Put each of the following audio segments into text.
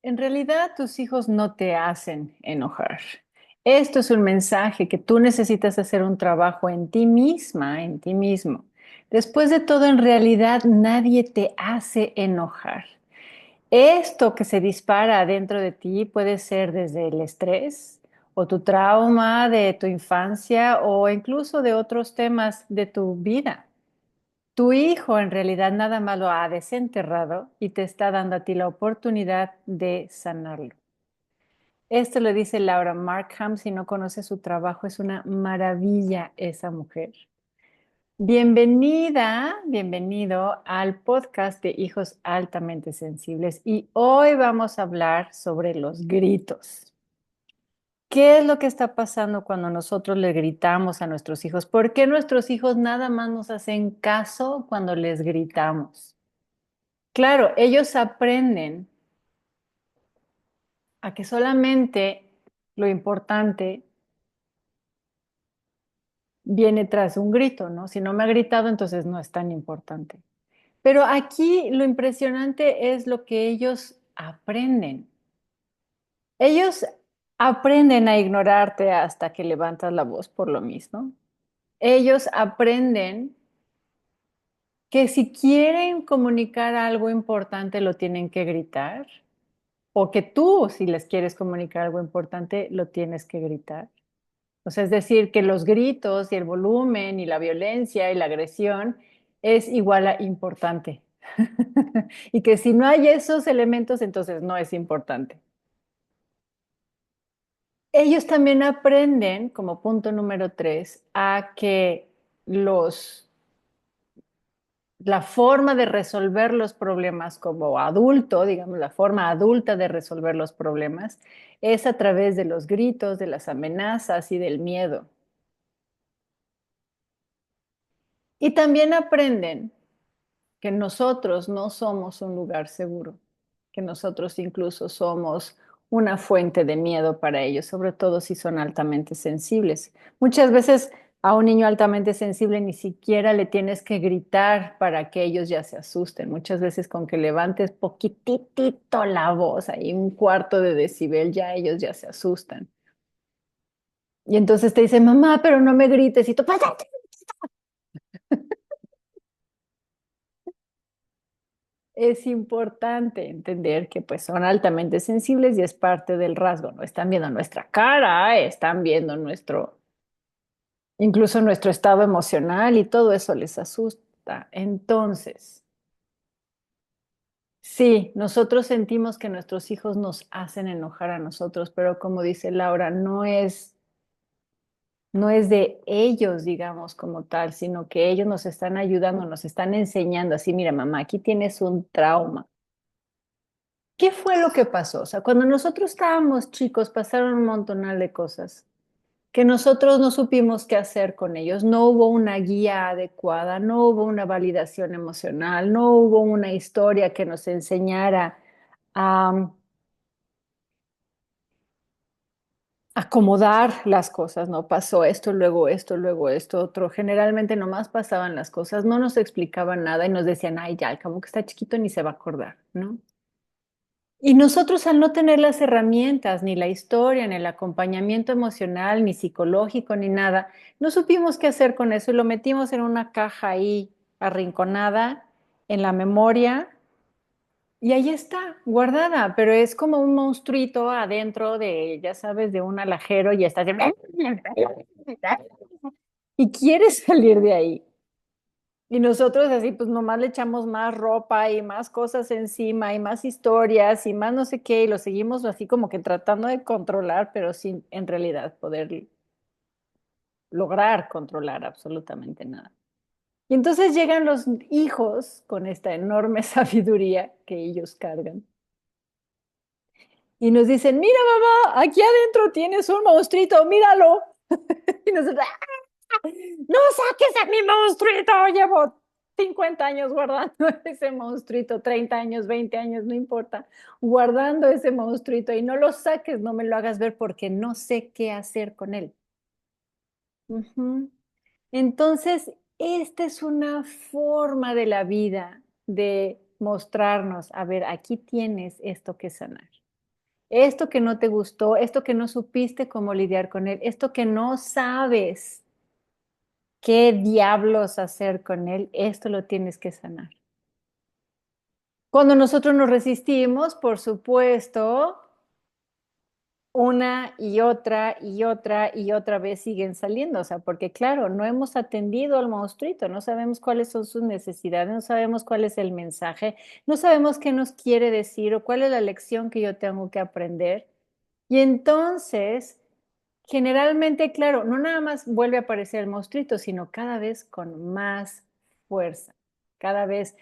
En realidad, tus hijos no te hacen enojar. Esto es un mensaje que tú necesitas hacer un trabajo en ti misma, en ti mismo. Después de todo, en realidad nadie te hace enojar. Esto que se dispara dentro de ti puede ser desde el estrés o tu trauma de tu infancia o incluso de otros temas de tu vida. Tu hijo en realidad nada más lo ha desenterrado y te está dando a ti la oportunidad de sanarlo. Esto lo dice Laura Markham. Si no conoces su trabajo, es una maravilla esa mujer. Bienvenida, bienvenido al podcast de Hijos Altamente Sensibles. Y hoy vamos a hablar sobre los gritos. ¿Qué es lo que está pasando cuando nosotros le gritamos a nuestros hijos? ¿Por qué nuestros hijos nada más nos hacen caso cuando les gritamos? Claro, ellos aprenden a que solamente lo importante viene tras un grito, ¿no? Si no me ha gritado, entonces no es tan importante. Pero aquí lo impresionante es lo que ellos aprenden. Ellos aprenden a ignorarte hasta que levantas la voz por lo mismo. Ellos aprenden que si quieren comunicar algo importante lo tienen que gritar, o que tú, si les quieres comunicar algo importante, lo tienes que gritar. O sea, es decir, que los gritos y el volumen y la violencia y la agresión es igual a importante. Y que si no hay esos elementos, entonces no es importante. Ellos también aprenden, como punto número 3, a que los, la forma de resolver los problemas como adulto, digamos, la forma adulta de resolver los problemas, es a través de los gritos, de las amenazas y del miedo. Y también aprenden que nosotros no somos un lugar seguro, que nosotros incluso somos una fuente de miedo para ellos, sobre todo si son altamente sensibles. Muchas veces a un niño altamente sensible ni siquiera le tienes que gritar para que ellos ya se asusten. Muchas veces con que levantes poquitito la voz, ahí un cuarto de decibel, ya ellos ya se asustan. Y entonces te dicen, mamá, pero no me grites, y tú, "Pues, es importante entender que pues son altamente sensibles y es parte del rasgo, no están viendo nuestra cara, están viendo incluso nuestro estado emocional y todo eso les asusta. Entonces, sí, nosotros sentimos que nuestros hijos nos hacen enojar a nosotros, pero como dice Laura, no es de ellos, digamos, como tal, sino que ellos nos están ayudando, nos están enseñando así, mira, mamá, aquí tienes un trauma. ¿Qué fue lo que pasó? O sea, cuando nosotros estábamos chicos, pasaron un montonal de cosas que nosotros no supimos qué hacer con ellos. No hubo una guía adecuada, no hubo una validación emocional, no hubo una historia que nos enseñara a acomodar las cosas, ¿no? Pasó esto, luego esto, otro. Generalmente nomás pasaban las cosas, no nos explicaban nada y nos decían, ay, ya, como que está chiquito ni se va a acordar, ¿no? Y nosotros al no tener las herramientas, ni la historia, ni el acompañamiento emocional, ni psicológico, ni nada, no supimos qué hacer con eso y lo metimos en una caja ahí arrinconada en la memoria y ahí está, guardada, pero es como un monstruito adentro de, ya sabes, de un alajero y está así, y quieres salir de ahí. Y nosotros así, pues nomás le echamos más ropa y más cosas encima y más historias y más no sé qué, y lo seguimos así como que tratando de controlar, pero sin en realidad poder lograr controlar absolutamente nada. Y entonces llegan los hijos con esta enorme sabiduría que ellos cargan y nos dicen, mira mamá, aquí adentro tienes un monstruito, míralo. Y nosotros, no saques a mi monstruito, llevo 50 años guardando ese monstruito, 30 años, 20 años, no importa, guardando ese monstruito y no lo saques, no me lo hagas ver porque no sé qué hacer con él. Ujú. Entonces, esta es una forma de la vida de mostrarnos, a ver, aquí tienes esto que sanar. esto que no te gustó, esto que no supiste cómo lidiar con él, esto que no sabes qué diablos hacer con él, esto lo tienes que sanar. Cuando nosotros nos resistimos, por supuesto, una y otra y otra y otra vez siguen saliendo, o sea, porque claro, no hemos atendido al monstruito, no sabemos cuáles son sus necesidades, no sabemos cuál es el mensaje, no sabemos qué nos quiere decir o cuál es la lección que yo tengo que aprender. Y entonces, generalmente, claro, no nada más vuelve a aparecer el monstruito, sino cada vez con más fuerza. Cada vez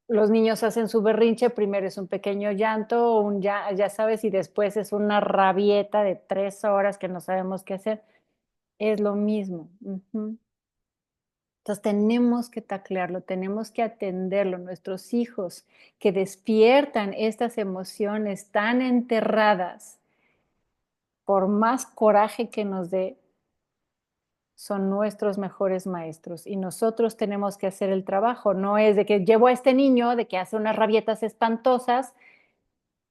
los niños hacen su berrinche, primero es un pequeño llanto, ya sabes, y después es una rabieta de 3 horas que no sabemos qué hacer. Es lo mismo. Ujú. Entonces, tenemos que taclearlo, tenemos que atenderlo. Nuestros hijos que despiertan estas emociones tan enterradas, por más coraje que nos dé, son nuestros mejores maestros y nosotros tenemos que hacer el trabajo. No es de que llevo a este niño, de que hace unas rabietas espantosas,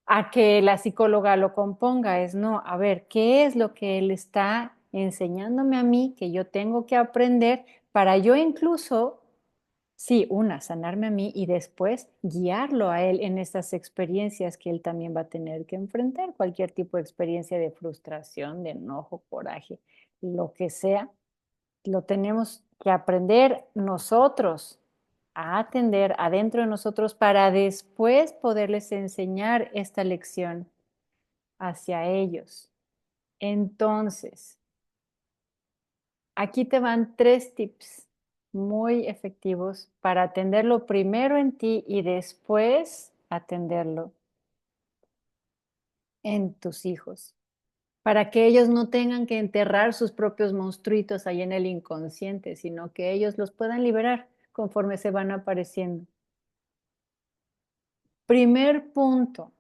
a que la psicóloga lo componga. Es no, a ver, ¿qué es lo que él está enseñándome a mí que yo tengo que aprender para yo incluso, sí, una, sanarme a mí y después guiarlo a él en estas experiencias que él también va a tener que enfrentar, cualquier tipo de experiencia de frustración, de enojo, coraje, lo que sea, lo tenemos que aprender nosotros a atender adentro de nosotros para después poderles enseñar esta lección hacia ellos. Entonces, aquí te van 3 tips muy efectivos para atenderlo primero en ti y después atenderlo en tus hijos, para que ellos no tengan que enterrar sus propios monstruitos ahí en el inconsciente, sino que ellos los puedan liberar conforme se van apareciendo. Primer punto,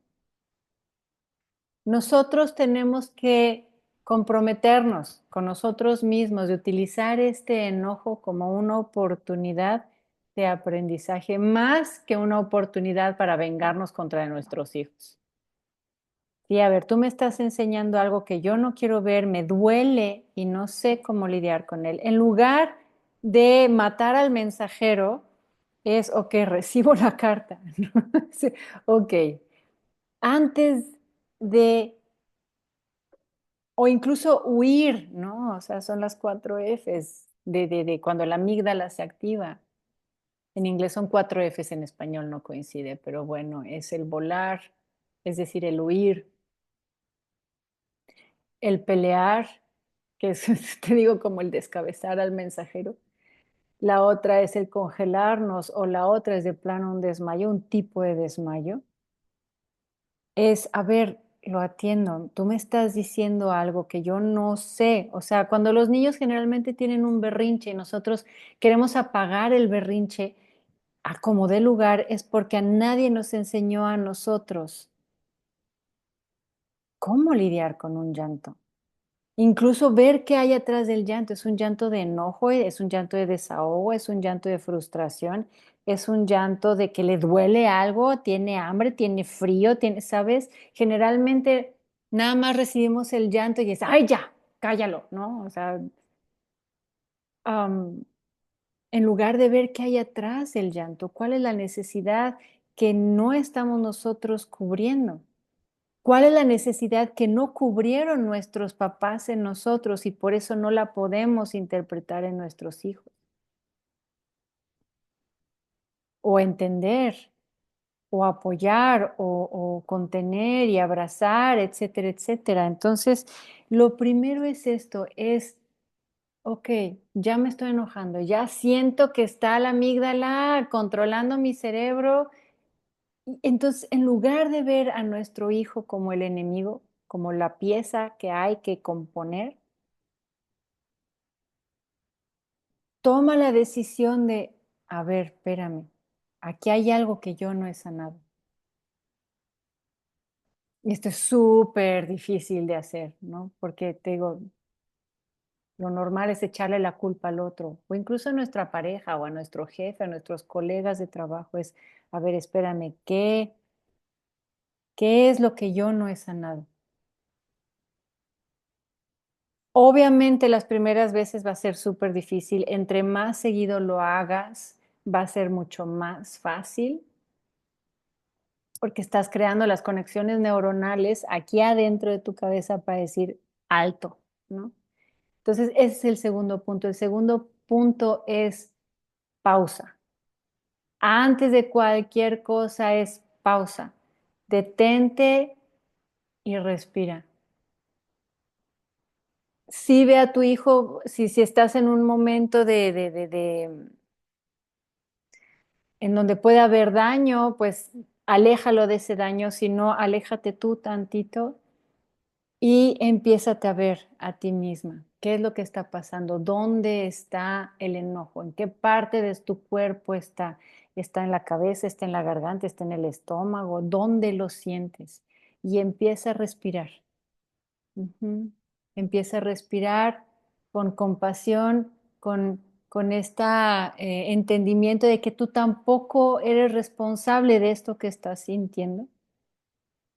nosotros tenemos que comprometernos con nosotros mismos de utilizar este enojo como una oportunidad de aprendizaje, más que una oportunidad para vengarnos contra nuestros hijos. Sí, a ver, tú me estás enseñando algo que yo no quiero ver, me duele y no sé cómo lidiar con él. En lugar de matar al mensajero, es, ok, recibo la carta. Sí, ok, antes de, o incluso huir, ¿no? O sea, son las 4 Fs de cuando la amígdala se activa. En inglés son 4 Fs, en español no coincide, pero bueno, es el volar, es decir, el huir, el pelear, que es, te digo, como el descabezar al mensajero. La otra es el congelarnos o la otra es de plano un desmayo, un tipo de desmayo. Es, a ver, lo atiendo, tú me estás diciendo algo que yo no sé. O sea, cuando los niños generalmente tienen un berrinche y nosotros queremos apagar el berrinche a como dé lugar, es porque a nadie nos enseñó a nosotros cómo lidiar con un llanto. Incluso ver qué hay atrás del llanto. ¿Es un llanto de enojo? ¿Es un llanto de desahogo? ¿Es un llanto de frustración? ¿Es un llanto de que le duele algo? ¿Tiene hambre? ¿Tiene frío? ¿Sabes? Generalmente nada más recibimos el llanto y es, ay, ya, cállalo, ¿no? O sea, am, en lugar de ver qué hay atrás del llanto, cuál es la necesidad que no estamos nosotros cubriendo. ¿Cuál es la necesidad que no cubrieron nuestros papás en nosotros y por eso no la podemos interpretar en nuestros hijos? O entender, o apoyar, o contener y abrazar, etcétera, etcétera. Entonces, lo primero es esto, es, ok, ya me estoy enojando, ya siento que está la amígdala controlando mi cerebro. Y entonces, en lugar de ver a nuestro hijo como el enemigo, como la pieza que hay que componer, toma la decisión de, a ver, espérame, aquí hay algo que yo no he sanado. Y esto es súper difícil de hacer, ¿no? Porque te digo, lo normal es echarle la culpa al otro, o incluso a nuestra pareja, o a nuestro jefe, a nuestros colegas de trabajo. Es, a ver, espérame, ¿qué es lo que yo no he sanado? Obviamente las primeras veces va a ser súper difícil. Entre más seguido lo hagas, va a ser mucho más fácil porque estás creando las conexiones neuronales aquí adentro de tu cabeza para decir alto, ¿no? Entonces, ese es el segundo punto. El segundo punto es pausa. Antes de cualquier cosa es pausa. Detente y respira. Si ve a tu hijo, si estás en un momento en donde puede haber daño, pues aléjalo de ese daño, si no, aléjate tú tantito y empiézate a ver a ti misma. ¿Qué es lo que está pasando? ¿Dónde está el enojo? ¿En qué parte de tu cuerpo está? ¿Está en la cabeza? ¿Está en la garganta? ¿Está en el estómago? ¿Dónde lo sientes? Y empieza a respirar. Ujú. Empieza a respirar con compasión, con este entendimiento de que tú tampoco eres responsable de esto que estás sintiendo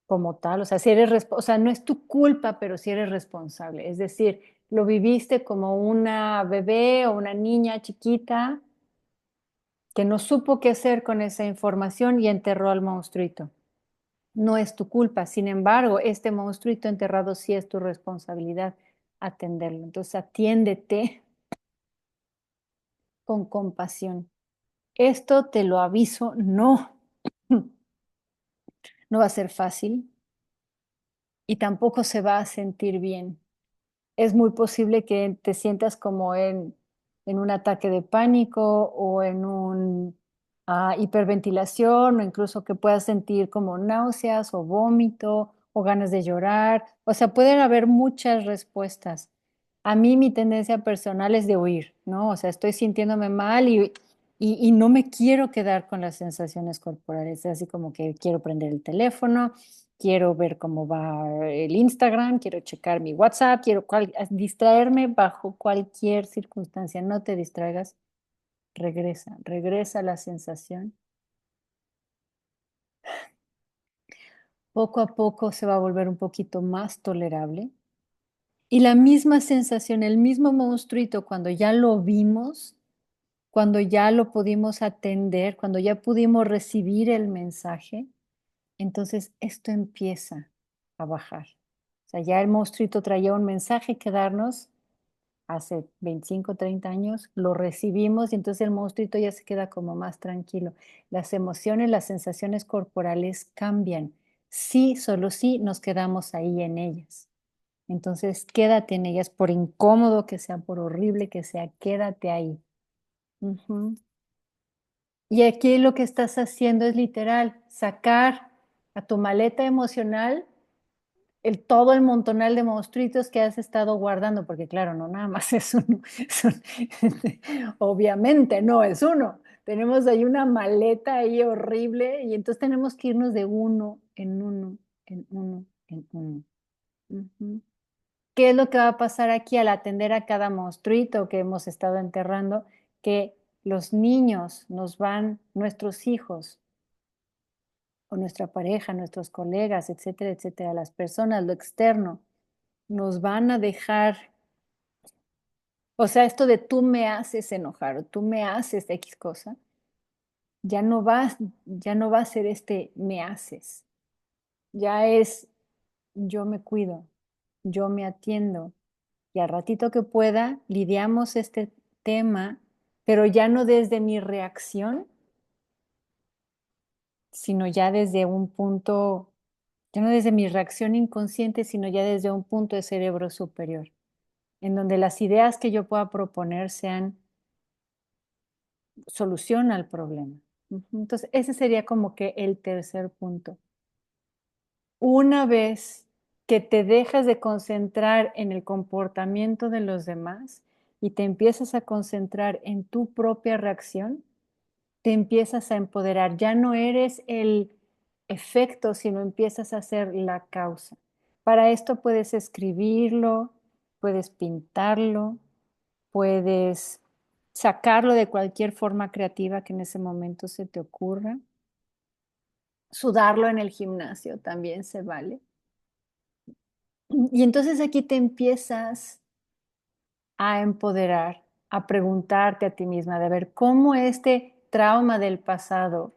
como tal. O sea, si eres o sea, no es tu culpa, pero sí eres responsable. Es decir, lo viviste como una bebé o una niña chiquita que no supo qué hacer con esa información y enterró al monstruito. No es tu culpa. Sin embargo, este monstruito enterrado sí es tu responsabilidad atenderlo. Entonces, atiéndete con compasión. Esto te lo aviso, no, no va a ser fácil y tampoco se va a sentir bien. Es muy posible que te sientas como en un ataque de pánico o en un hiperventilación o incluso que puedas sentir como náuseas o vómito o ganas de llorar. O sea, pueden haber muchas respuestas. A mí mi tendencia personal es de huir, ¿no? O sea, estoy sintiéndome mal y no me quiero quedar con las sensaciones corporales. Es así como que quiero prender el teléfono, quiero ver cómo va el Instagram, quiero checar mi WhatsApp, quiero distraerme bajo cualquier circunstancia. No te distraigas, regresa a la sensación. Poco a poco se va a volver un poquito más tolerable. Y la misma sensación, el mismo monstruito, cuando ya lo vimos, cuando ya lo pudimos atender, cuando ya pudimos recibir el mensaje, entonces esto empieza a bajar. O sea, ya el monstruito traía un mensaje que darnos hace 25, 30 años, lo recibimos y entonces el monstruito ya se queda como más tranquilo. Las emociones, las sensaciones corporales cambian. Sí, solo sí nos quedamos ahí en ellas. Entonces, quédate en ellas, por incómodo que sea, por horrible que sea, quédate ahí. Ujú. Y aquí lo que estás haciendo es literal, sacar a tu maleta emocional todo el montonal de monstruitos que has estado guardando, porque claro, no nada más es uno, obviamente no es uno. Tenemos ahí una maleta ahí horrible y entonces tenemos que irnos de uno en uno, en uno, en uno. Ujú. ¿Qué es lo que va a pasar aquí al atender a cada monstruito que hemos estado enterrando? Que los niños nuestros hijos o nuestra pareja, nuestros colegas, etcétera, etcétera, las personas, lo externo, nos van a dejar, o sea, esto de tú me haces enojar o tú me haces X cosa, ya no va, ya no va a ser me haces, ya es yo me cuido, yo me atiendo y al ratito que pueda lidiamos este tema, pero ya no desde mi reacción, sino ya desde un punto, ya no desde mi reacción inconsciente, sino ya desde un punto de cerebro superior, en donde las ideas que yo pueda proponer sean solución al problema. Ujú. Entonces, ese sería como que el tercer punto. Una vez que te dejas de concentrar en el comportamiento de los demás y te empiezas a concentrar en tu propia reacción, te empiezas a empoderar. Ya no eres el efecto, sino empiezas a ser la causa. Para esto puedes escribirlo, puedes pintarlo, puedes sacarlo de cualquier forma creativa que en ese momento se te ocurra. Sudarlo en el gimnasio también se vale. Y entonces aquí te empiezas a empoderar, a preguntarte a ti misma de ver cómo este trauma del pasado,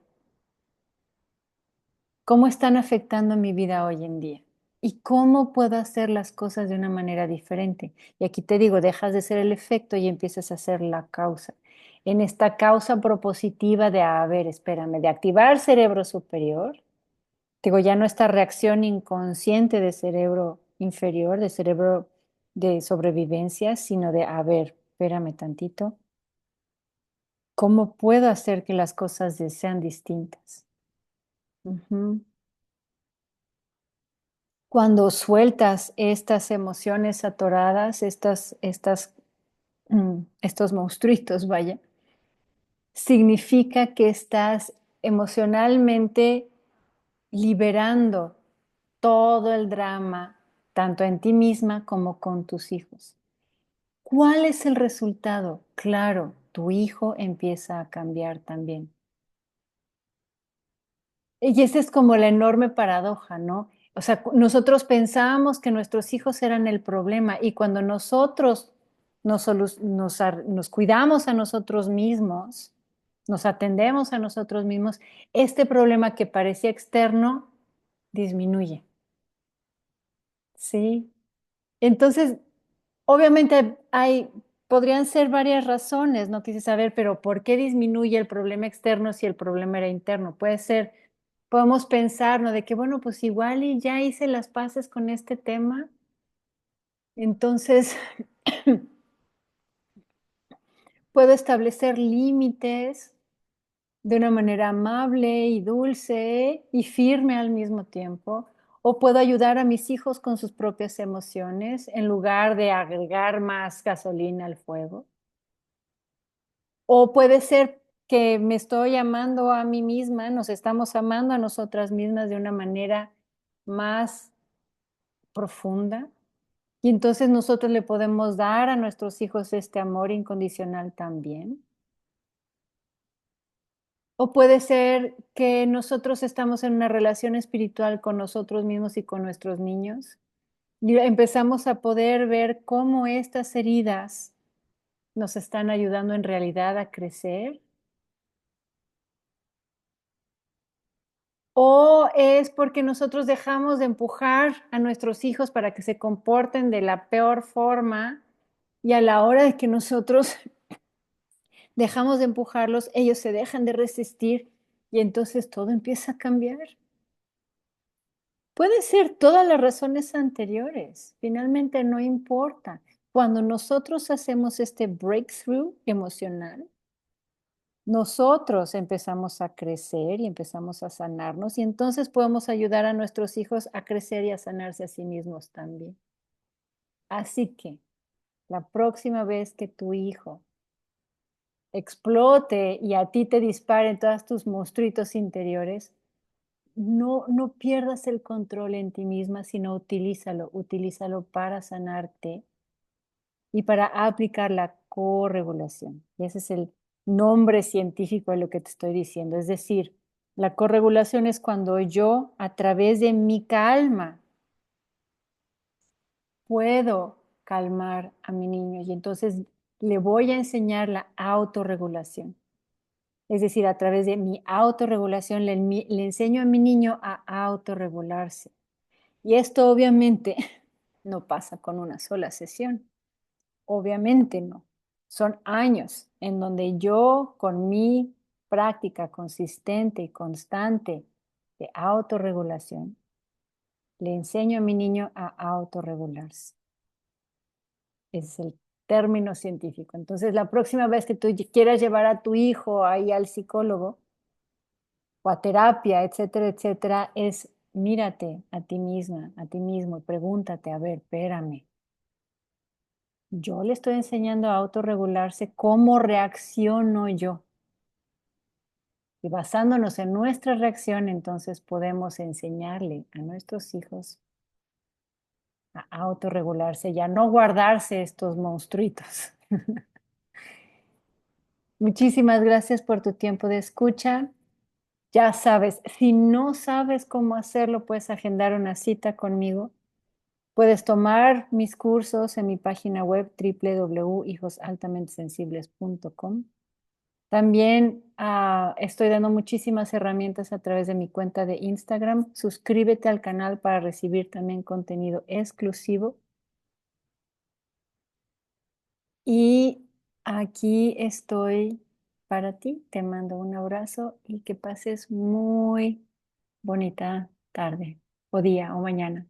cómo están afectando mi vida hoy en día y cómo puedo hacer las cosas de una manera diferente. Y aquí te digo, dejas de ser el efecto y empiezas a ser la causa. En esta causa propositiva de, a ver, espérame, de activar cerebro superior, digo, ya no esta reacción inconsciente de cerebro inferior, de cerebro de sobrevivencia, sino de, a ver, espérame tantito, ¿cómo puedo hacer que las cosas sean distintas? Ujú. Cuando sueltas estas emociones atoradas, estos monstruitos, vaya, significa que estás emocionalmente liberando todo el drama, tanto en ti misma como con tus hijos. ¿Cuál es el resultado? Claro, tu hijo empieza a cambiar también. Y esa es como la enorme paradoja, ¿no? O sea, nosotros pensábamos que nuestros hijos eran el problema y cuando nosotros nos cuidamos a nosotros mismos, nos atendemos a nosotros mismos, este problema que parecía externo disminuye, ¿sí? Entonces, obviamente podrían ser varias razones, ¿no? Quise saber, pero ¿por qué disminuye el problema externo si el problema era interno? Puede ser, podemos pensar, ¿no? De que, bueno, pues igual y ya hice las paces con este tema, entonces puedo establecer límites de una manera amable y dulce y firme al mismo tiempo, o puedo ayudar a mis hijos con sus propias emociones en lugar de agregar más gasolina al fuego. O puede ser que me estoy amando a mí misma, nos estamos amando a nosotras mismas de una manera más profunda, y entonces nosotros le podemos dar a nuestros hijos este amor incondicional también. O puede ser que nosotros estamos en una relación espiritual con nosotros mismos y con nuestros niños, y empezamos a poder ver cómo estas heridas nos están ayudando en realidad a crecer. ¿O es porque nosotros dejamos de empujar a nuestros hijos para que se comporten de la peor forma y a la hora de que nosotros dejamos de empujarlos, ellos se dejan de resistir y entonces todo empieza a cambiar? Puede ser todas las razones anteriores, finalmente no importa. Cuando nosotros hacemos este breakthrough emocional, nosotros empezamos a crecer y empezamos a sanarnos y entonces podemos ayudar a nuestros hijos a crecer y a sanarse a sí mismos también. Así que la próxima vez que tu hijo explote y a ti te disparen todos tus monstruitos interiores, no pierdas el control en ti misma, sino utilízalo para sanarte y para aplicar la corregulación. Y ese es el nombre científico de lo que te estoy diciendo. Es decir, la corregulación es cuando yo, a través de mi calma, puedo calmar a mi niño y entonces le voy a enseñar la autorregulación. Es decir, a través de mi autorregulación le enseño a mi niño a autorregularse. Y esto obviamente no pasa con una sola sesión. Obviamente no. Son años en donde yo, con mi práctica consistente y constante de autorregulación, le enseño a mi niño a autorregularse. Ese es el término científico. Entonces, la próxima vez que tú quieras llevar a tu hijo ahí al psicólogo o a terapia, etcétera, etcétera, es mírate a ti misma, a ti mismo y pregúntate, a ver, espérame, yo le estoy enseñando a autorregularse, ¿cómo reacciono yo? Y basándonos en nuestra reacción, entonces podemos enseñarle a nuestros hijos a autorregularse y a no guardarse estos monstruitos. Muchísimas gracias por tu tiempo de escucha. Ya sabes, si no sabes cómo hacerlo, puedes agendar una cita conmigo Puedes tomar mis cursos en mi página web www.hijosaltamentesensibles.com. También estoy dando muchísimas herramientas a través de mi cuenta de Instagram. Suscríbete al canal para recibir también contenido exclusivo. Y aquí estoy para ti. Te mando un abrazo y que pases muy bonita tarde o día o mañana.